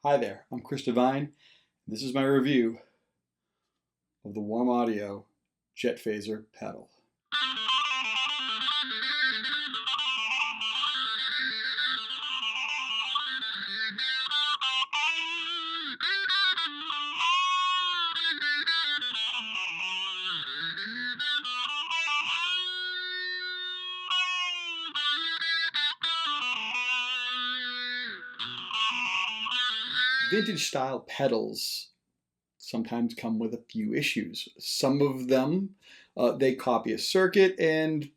Hi there, I'm Chris Devine. This is my review of the Warm Audio Jet Phaser pedal. Vintage style pedals sometimes come with a few issues. Some of them, they copy a circuit and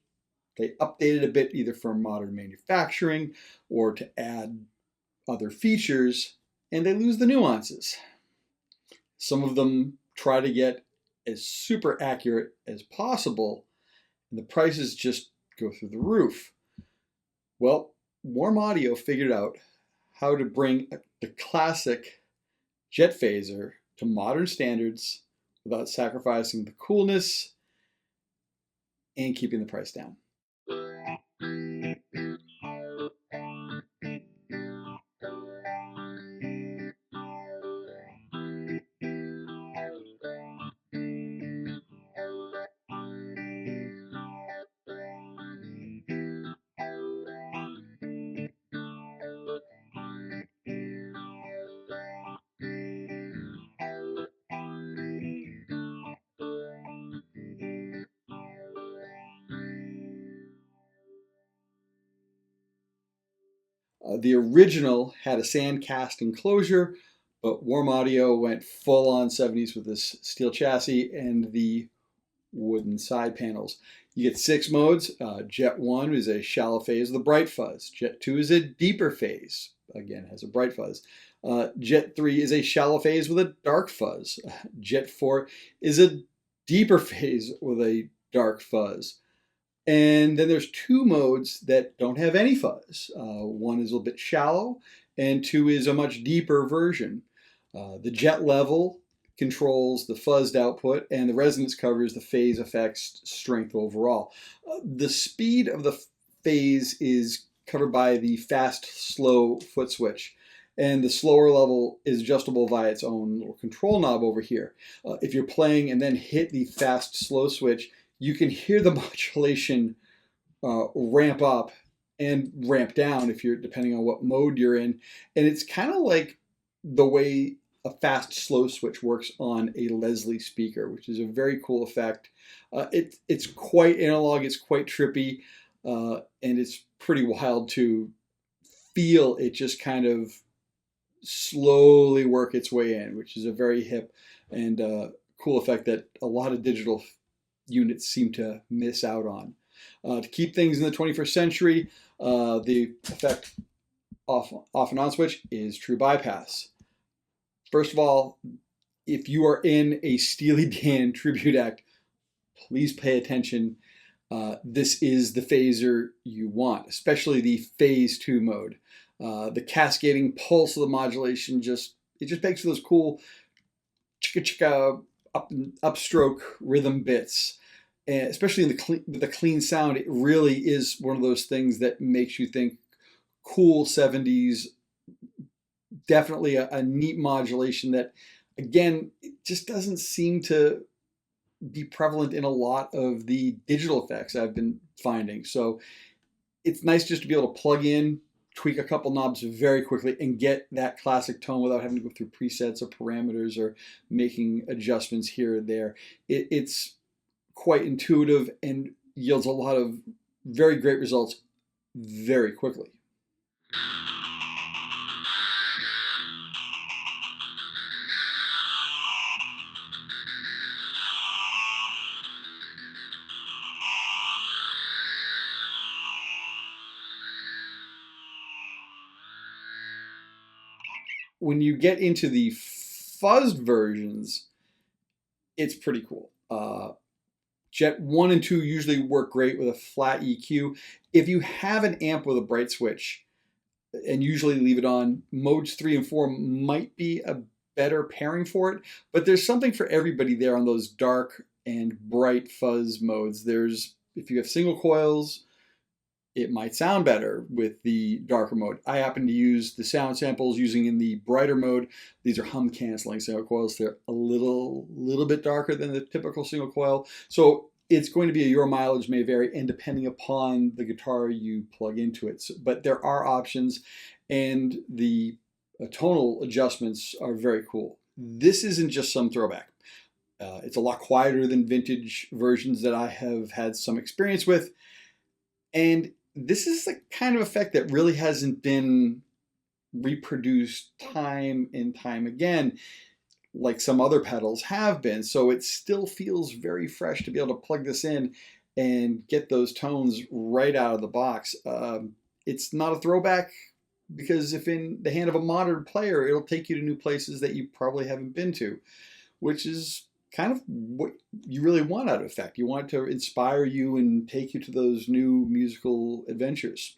they update it a bit either for modern manufacturing or to add other features, and they lose the nuances. Some of them try to get as super accurate as possible, and the prices just go through the roof. Well, Warm Audio figured out how to bring the classic jet phaser to modern standards without sacrificing the coolness and keeping the price down. The original had a sand cast enclosure, but Warm Audio went full on 70s with this steel chassis and the wooden side panels. You get 6 modes. Jet 1 is a shallow phase with a bright fuzz. Jet 2 is a deeper phase, again has a bright fuzz. Jet 3 is a shallow phase with a dark fuzz. Jet 4 is a deeper phase with a dark fuzz. And then there's 2 modes that don't have any fuzz. One is a little bit shallow, and 2 is a much deeper version. The jet level controls the fuzzed output, and the resonance covers the phase effects strength overall. The speed of the phase is covered by the fast-slow foot switch, and the slower level is adjustable via its own little control knob over here. If you're playing and then hit the fast-slow switch, you can hear the modulation ramp up and ramp down if you're depending on what mode you're in, and it's kind of like the way a fast slow switch works on a Leslie speaker, which is a very cool effect. It's quite analog, it's quite trippy, and it's pretty wild to feel it just kind of slowly work its way in, which is a very hip and cool effect that a lot of digital units seem to miss out on. To keep things in the 21st century, the effect off and on switch is true bypass. First of all, if you are in a Steely Dan tribute act, please pay attention. This is the phaser you want, especially the phase 2 mode. The cascading pulse of the modulation just makes those cool chicka chicka upstroke rhythm bits. And especially with the clean sound, it really is one of those things that makes you think cool 70s. Definitely a neat modulation that, again, it just doesn't seem to be prevalent in a lot of the digital effects I've been finding. So it's nice just to be able to plug in, tweak a couple knobs very quickly and get that classic tone without having to go through presets or parameters or making adjustments here or there. It's quite intuitive and yields a lot of very great results very quickly. When you get into the fuzzed versions, it's pretty cool. Jet 1 and 2 usually work great with a flat EQ. If you have an amp with a bright switch, and usually leave it on, modes 3 and 4 might be a better pairing for it, but there's something for everybody there on those dark and bright fuzz modes. If you have single coils, it might sound better with the darker mode. I happen to use the sound samples using in the brighter mode. These are hum canceling single coils. They're a little bit darker than the typical single coil. So it's going to be your mileage may vary, and depending upon the guitar you plug into it. So, but there are options, and the tonal adjustments are very cool. This isn't just some throwback. It's a lot quieter than vintage versions that I have had some experience with. And this is the kind of effect that really hasn't been reproduced time and time again, like some other pedals have been. So it still feels very fresh to be able to plug this in and get those tones right out of the box. It's not a throwback because if in the hand of a modern player, it'll take you to new places that you probably haven't been to, which is kind of what you really want out of effect. You want it to inspire you and take you to those new musical adventures.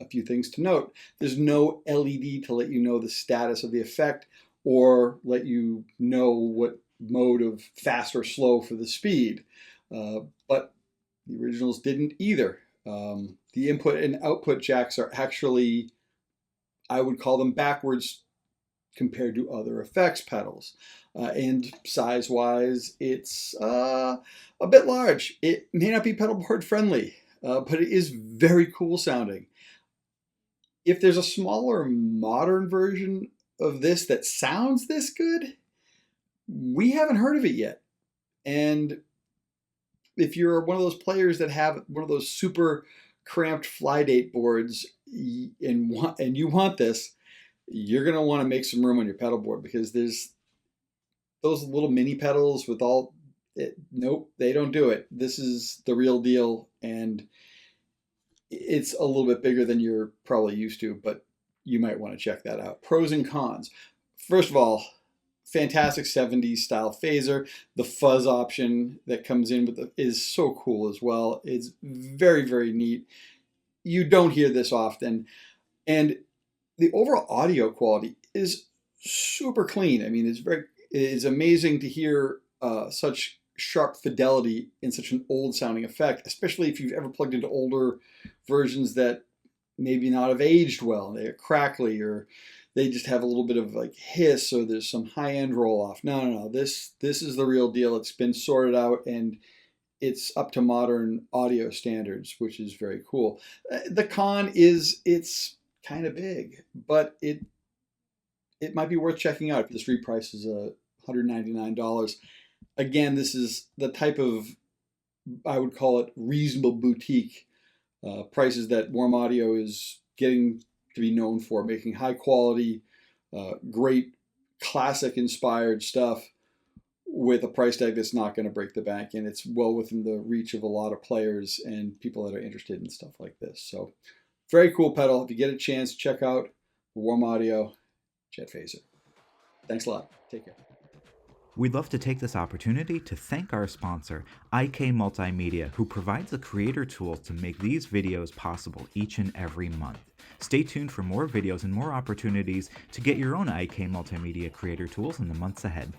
A few things to note. There's no LED to let you know the status of the effect or let you know what mode of fast or slow for the speed. But the originals didn't either. The input and output jacks are actually, I would call them backwards compared to other effects pedals. And size-wise, it's a bit large. It may not be pedal board friendly, but it is very cool sounding. If there's a smaller modern version of this that sounds this good, we haven't heard of it yet. And if you're one of those players that have one of those super cramped fly date boards and you want this, you're going to want to make some room on your pedal board, because there's those little mini pedals with all it, nope, they don't do it. This is the real deal, and it's a little bit bigger than you're probably used to, but you might want to check that out. Pros and cons. First of all, fantastic 70s style phaser. The fuzz option that comes in with is so cool as well. It's very, very neat. You don't hear this often. And the overall audio quality is super clean. I mean, it's amazing to hear such sharp fidelity in such an old sounding effect, especially if you've ever plugged into older versions that maybe not have aged well. They're crackly, or they just have a little bit of like hiss, or there's some high-end roll-off. No. This is the real deal. It's been sorted out, and it's up to modern audio standards, which is very cool. The con is it's kind of big, but it might be worth checking out. This reprice is $199. Again, this is the type of, I would call it reasonable boutique prices that Warm Audio is getting to be known for, making high quality, great classic inspired stuff with a price tag that's not going to break the bank, and it's well within the reach of a lot of players and people that are interested in stuff like this. So very cool pedal. If you get a chance, check out Warm Audio Jet Phaser. Thanks a lot. Take care. We'd love to take this opportunity to thank our sponsor, IK Multimedia, who provides the creator tools to make these videos possible each and every month. Stay tuned for more videos and more opportunities to get your own IK Multimedia creator tools in the months ahead.